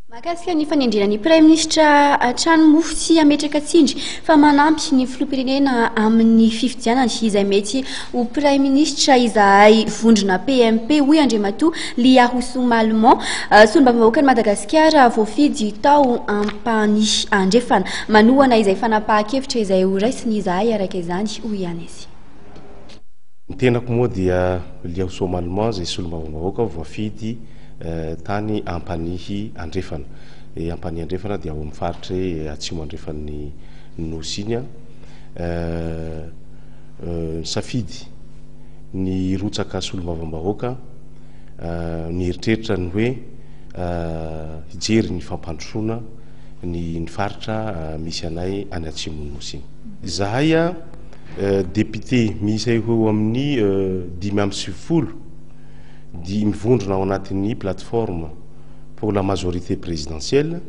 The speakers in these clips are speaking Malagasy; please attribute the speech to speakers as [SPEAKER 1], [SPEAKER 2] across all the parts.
[SPEAKER 1] Mahakasika ny fanendrena ny Prime Ministra trano mofo tsy ametraka tsindry fa manampy ny filoham-pirenena amin'ny fifidianana izay mety ho Prime Ministra izay vondrona PMP hoy Andriamatoa Lia Rousseau-Mallemont solombavambahoaka ny Madagasikara voafidy tao ampany andrefana manohana izay fanapahan-kevitra izay ho raisiny izahay araka izany hoy ihany izy.
[SPEAKER 2] Ny tenako moa dia Lia Rousseau-Mallemont izay solombavambahoaka voafidy tany ampanihy andrefana. Ampanihy andrefana dia ao amin'ny faritra atsimo andrefan'ny nosy iny safidy ny rotsaka solombavambahoaka nieritreritra ny hoe hijery ny fampandrosoana ny faritra misy anay any atsimon'ny nosy iny. Zahay député misy eo amin'ny 5 di mivondrona ao anatin'ny plateforme pour la majorité présidentielle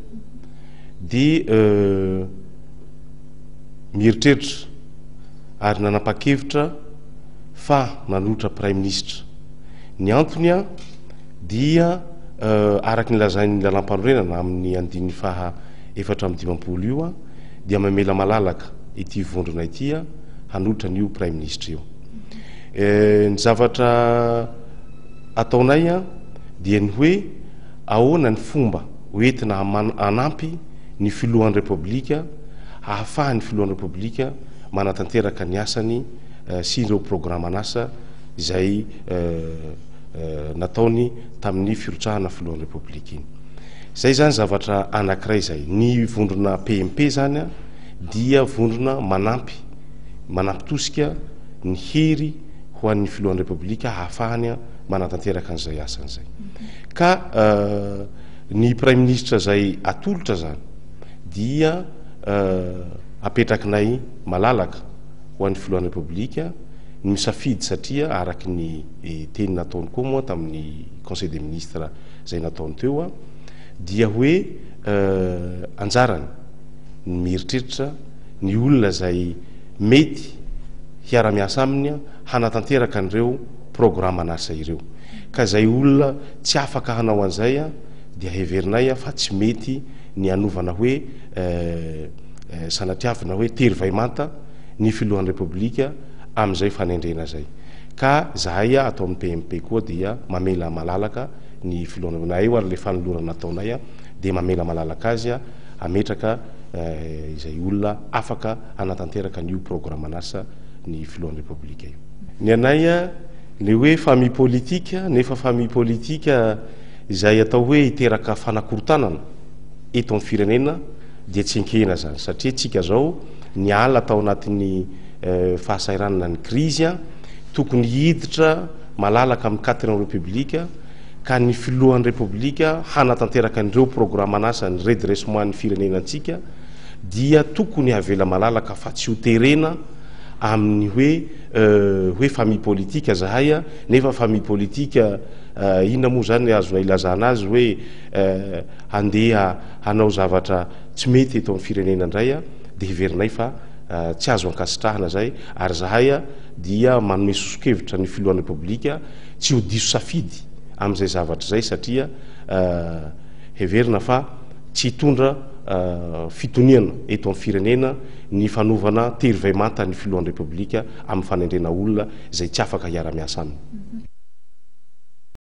[SPEAKER 2] dia mieritreritra ary nanapa-kevitra fa nanolotra Prime Ministre. Ny antony dia araky ny lazain'ny lalam-panorenana amin'ny andin'ny faha 450 io dia mamela malalaka ity vondrona ity hanolotra n'io Prime Ministre io. Ny zavatra ataonay dia ny hoe ahoana ny fomba hoentina anampy ny filohan'ny Repoblika ahafahan'ny filohan'ny Repoblika manatanteraka ny asany sy ireo programan'asa izay nataony tamin'ny firotsahana filohan'ny Repoblika iny. Zay zany zavatra anankiray zay. Ny vondrona PMP zany dia vondrona manampy tosika ny hery ho an'ny filohan'ny Repoblika ahafahany manatanteraka an'izay asan'izay. Ka ny Prime Ministre zay atolotra zany dia apetrakinay malalaka ho an'ny filohan'ny Repoblika ny misafidy satria araky ny teny nataony koa moa tamin'ny Conseil des Ministres zay nataony teo dia hoe anjarany ny mieritreritra ny olona zay mety hiara-miasa aminy hanatanteraka an'ireo programan'asa ireo. Ka zay olona tsy afaka hanao an'izay dia heverinay fa tsy mety ny anovana hoe sanatriavina hoe tery vaimanta ny filohan'ny Repoblika amin'izay fanendrena zay. Ka zahay atao amin'ny PMP koa dia mamela malalaka ny filohan'ny na eo ary le fanolorana nataonay dia mamela malalaka azy ametraka izay olona afaka hanatanteraka n'io programan'asa ny filohan'ny Repoblika io. Ny anay le hoe famille politika nefa famille politika izay atao hoe hiteraka fanakorotanana eto amin'ny firenena dia tsy enkena zany satria tsika zao ny ala atao anatin'ny fahasairanana ny krizy tokony hiditra malalaka amin'ny 4 Repoblika ka ny filohan'ny Repoblika hanatanteraka n'ireo programan'asa ny redressement ny firenenantsika dia tokony havela malalaka fa tsy ho terena amin'ny hoe famille politika zahay nefa famille politika inona moa zany azona ilazana azy hoe handeha hanao zavatra tsy mety eto amin'ny firenena indray dia heverinay fa tsy azo ankasitrahana zay ary zahay dia manome sosokevitra ny filohan'ny Repoblika tsy ho diso safidy amin'izay zavatra zay satria heverina fa tsy hitondra fitoniana eto amin'ny firenena ny fanovana tery vaimanta ny filohan'ny Repoblika amin'ny fanendrena olona izay tsy afaka hiara-miasa aminy.